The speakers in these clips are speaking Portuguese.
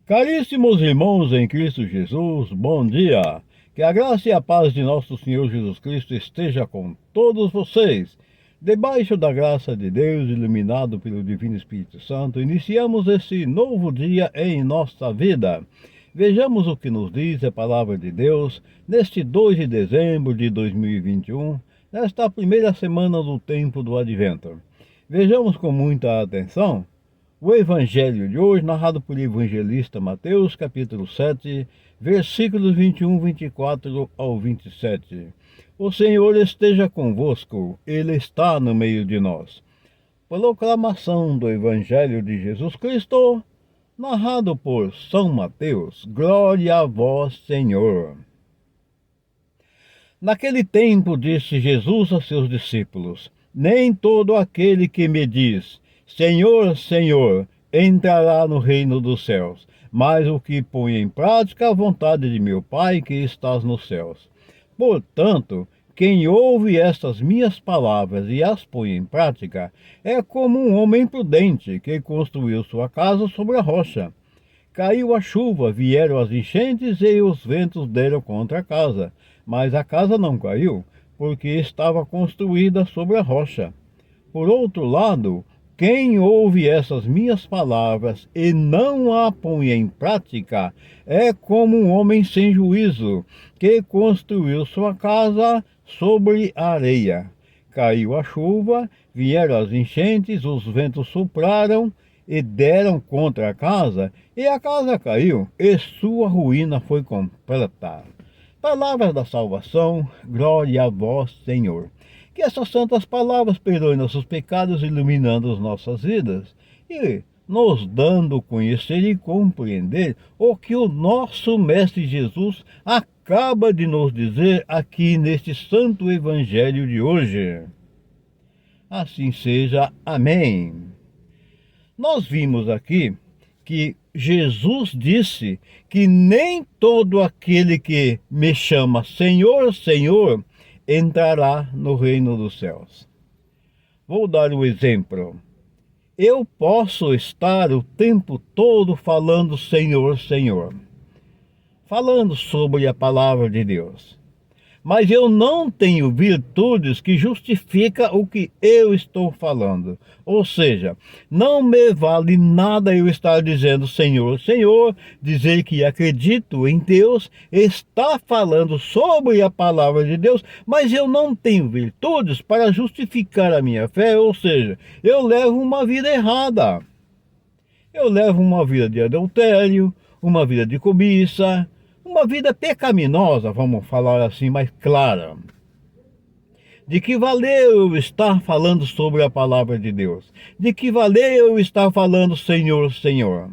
Caríssimos irmãos em Cristo Jesus, bom dia! Que a graça e a paz de nosso Senhor Jesus Cristo esteja com todos vocês. Debaixo da graça de Deus, iluminado pelo Divino Espírito Santo, iniciamos esse novo dia em nossa vida. Vejamos o que nos diz a palavra de Deus neste 2 de dezembro de 2021, nesta primeira semana do tempo do Advento. Vejamos com muita atenção o Evangelho de hoje, narrado pelo evangelista Mateus, capítulo 7, versículos 21, 24 ao 27. O Senhor esteja convosco, Ele está no meio de nós. Proclamação do Evangelho de Jesus Cristo, narrado por São Mateus. Glória a vós, Senhor. Naquele tempo disse Jesus a seus discípulos: nem todo aquele que me diz Senhor, Senhor, entrará no reino dos céus, mas o que põe em prática a vontade de meu Pai que estás nos céus. Portanto, quem ouve estas minhas palavras e as põe em prática, é como um homem prudente que construiu sua casa sobre a rocha. Caiu a chuva, vieram as enchentes e os ventos deram contra a casa, mas a casa não caiu, porque estava construída sobre a rocha. Por outro lado, quem ouve essas minhas palavras e não a põe em prática é como um homem sem juízo que construiu sua casa sobre a areia. Caiu a chuva, vieram as enchentes, os ventos sopraram e deram contra a casa caiu, e sua ruína foi completa. Palavras da salvação, glória a vós, Senhor. Que essas santas palavras perdoem nossos pecados, iluminando as nossas vidas e nos dando conhecer e compreender o que o nosso Mestre Jesus acaba de nos dizer aqui neste santo Evangelho de hoje. Assim seja. Amém. Nós vimos aqui que Jesus disse que nem todo aquele que me chama Senhor, Senhor, entrará no reino dos céus. Vou dar um exemplo. Eu posso estar o tempo todo falando Senhor, Senhor, falando sobre a palavra de Deus, mas eu não tenho virtudes que justificam o que eu estou falando. Ou seja, não me vale nada eu estar dizendo Senhor, Senhor, dizer que acredito em Deus, estar falando sobre a palavra de Deus, mas eu não tenho virtudes para justificar a minha fé. Ou seja, eu levo uma vida errada. Eu levo uma vida de adultério, uma vida de cobiça, uma vida pecaminosa, vamos falar assim mais clara. De que valeu eu estar falando sobre a palavra de Deus? De que valeu eu estar falando Senhor, Senhor?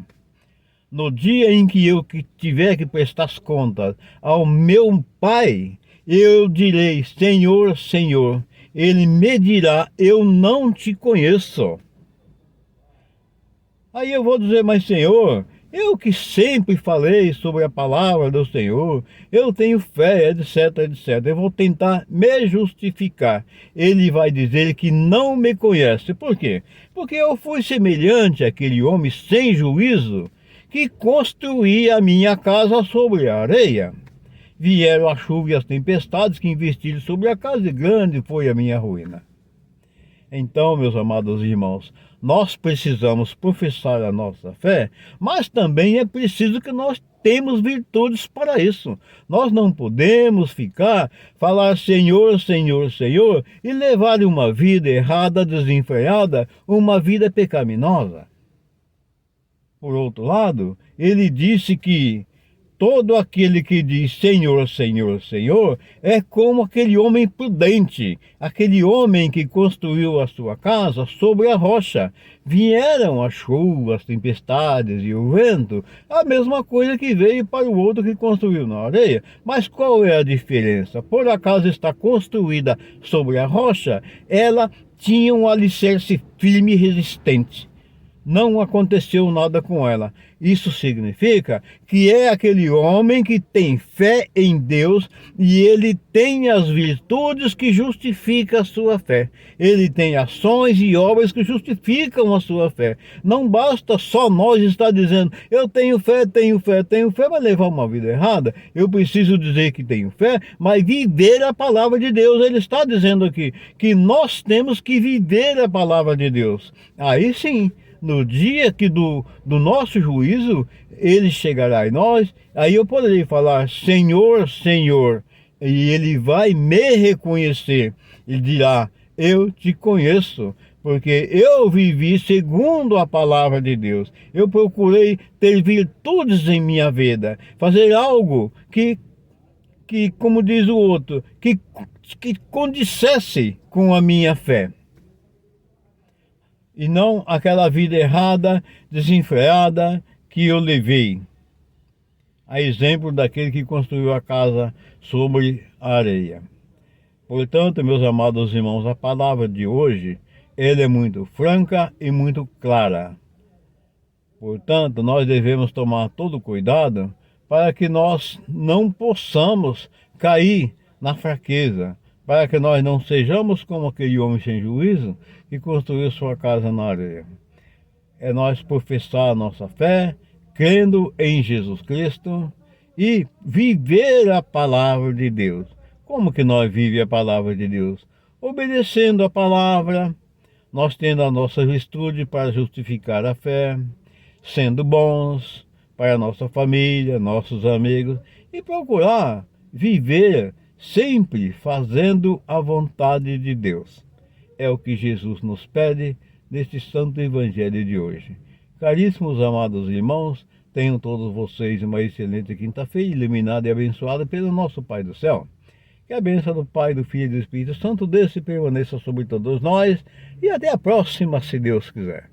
No dia em que eu tiver que prestar as contas ao meu Pai, eu direi Senhor, Senhor. Ele me dirá, eu não te conheço. Aí eu vou dizer, mas Senhor, eu que sempre falei sobre a palavra do Senhor, eu tenho fé, etc, etc. Eu vou tentar me justificar. Ele vai dizer que não me conhece. Por quê? Porque eu fui semelhante àquele homem sem juízo que construía a minha casa sobre a areia. Vieram a chuva e as tempestades que investiram sobre a casa, e grande foi a minha ruína. Então, meus amados irmãos, nós precisamos professar a nossa fé, mas também é preciso que nós temos virtudes para isso. Nós não podemos falar Senhor, Senhor, Senhor e levar uma vida errada, desenfreada, uma vida pecaminosa. Por outro lado, ele disse que todo aquele que diz Senhor, Senhor, Senhor, é como aquele homem prudente, aquele homem que construiu a sua casa sobre a rocha. Vieram as chuvas, as tempestades e o vento, a mesma coisa que veio para o outro que construiu na areia. Mas qual é a diferença? Por acaso está construída sobre a rocha, ela tinha um alicerce firme e resistente. não aconteceu nada com ela. Isso significa que é aquele homem que tem fé em Deus e ele tem as virtudes que justificam a sua fé. Ele tem ações e obras que justificam a sua fé. Não basta só nós estar dizendo, eu tenho fé, tenho fé, tenho fé, vai levar uma vida errada. Eu preciso dizer que tenho fé, mas viver a palavra de Deus. Ele está dizendo aqui que nós temos que viver a palavra de Deus. Aí sim, no dia que do nosso juízo, ele chegará em nós, aí eu poderei falar, Senhor, Senhor, e ele vai me reconhecer, ele dirá, eu te conheço, porque eu vivi segundo a palavra de Deus, eu procurei ter virtudes em minha vida, fazer algo que como diz o outro, que condissesse com a minha fé. E não aquela vida errada, desenfreada que eu levei. A exemplo daquele que construiu a casa sobre a areia. Portanto, meus amados irmãos, a palavra de hoje, ela é muito franca e muito clara. Portanto, nós devemos tomar todo cuidado para que nós não possamos cair na fraqueza, para que nós não sejamos como aquele homem sem juízo que construiu sua casa na areia. É nós professar a nossa fé, crendo em Jesus Cristo e viver a palavra de Deus. Como que nós vivemos a palavra de Deus? Obedecendo a palavra, nós tendo a nossa virtude para justificar a fé, sendo bons para a nossa família, nossos amigos, e procurar viver sempre fazendo a vontade de Deus. É o que Jesus nos pede neste santo evangelho de hoje. Caríssimos amados irmãos, tenham todos vocês uma excelente quinta-feira, iluminada e abençoada pelo nosso Pai do céu. Que a bênção do Pai, do Filho e do Espírito Santo desça e permaneça sobre todos nós, e até a próxima, se Deus quiser.